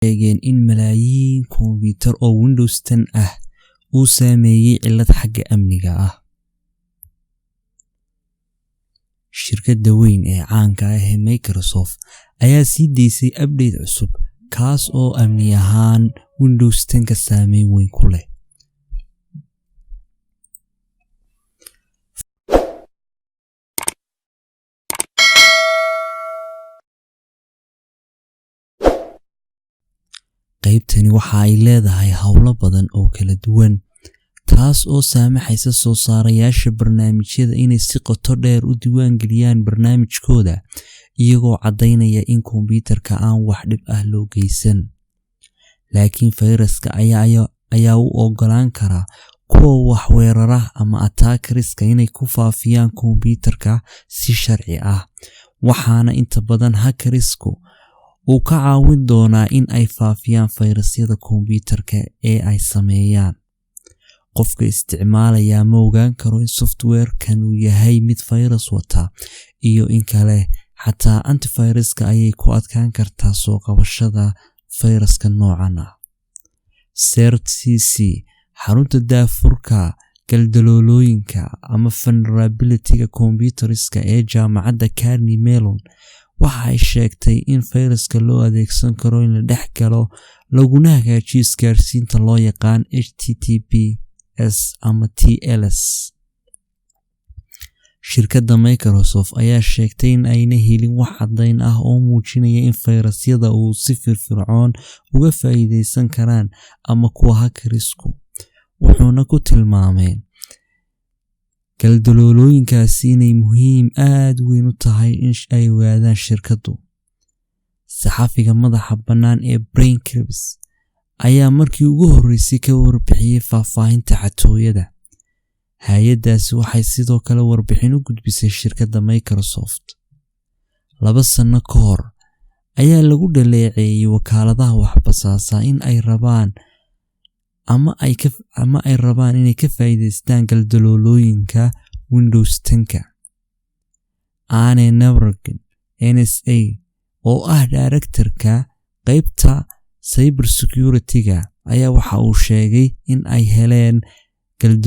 sheegeen in malaayiin kombiyuutar oo Windows 10 ah uu saameeyay cilad xagga amniga ah. Shirkadda weyn ee caanka ah ee Microsoft ayaa sii deysay update cusub kaas oo amni ahaan Windows 10 ka saameyn weyn ku leh. qaybtani waxa ay leedahay hawlo badan oo kala duwan taas oo saamaxaysa soo saarayaasha barnaamijyada inay si qoto dheer u diiwaan geliyaan barnaamijkooda iyagoo cadeynaya in kombiyuutarka aan wax dhib ah loo geysan. laakiin fayraska ayaa u ogolaan kara kuwa wax weerara ama attackerska inay ku faafiyaan kombiyuutarka si sharci ah, waxaana inta badan hackersku uu ka caawin doonaa in ay faafiyaan fayrasyada kombiyuutarka ee ay sameeyaan. qofka isticmaalaya ma ogaan karo in software-kan uu yahay mid virus wata iyo in kale. xataa antiviruska ayay ku adkaan kartaa soo qabashada fayraska noocan ah. CERT-CC, xarunta daafurka galdaloolooyinka ama vulnerability-ga kombiyuutarska ee jaamacadda Carnegie Mellon, waxa ay sheegtay in fayraska loo adeegsan karo in la dhex galo laguna hagaajiyo isgaarsiinta loo yaqaan HTTPS ama TLS. shirkadda Microsoft ayaa sheegtay in ayna helin wax caddayn ah oo muujinaya in fayrasyada uu si firfircoon uga faa'iideysan karaan ama kuwa hackersku, wuxuuna ku tilmaamay galdaloolooyinkaasi inay muhiim aad weyn u tahay in ay ogaadaan shirkaddu. saxafiga madaxa bannaan ee Braincrypt ayaa markii ugu horreysay ka warbixiyay faahfaahinta xatooyada. hay'addaasi waxay sidoo kale warbixin u gudbisay shirkadda Microsoft. 2 sano ka hor ayaa lagu dhaleeceeyay wakaaladaha waxbasaasa in ay rabaan inay ka faa'iideystaan galdaloolooyinka Windows 10-ka. Anne Nemrod, NSA, oo ah director-ka qaybta cybersecurity-ga, ayaa waxa uu sheegay in ay heleen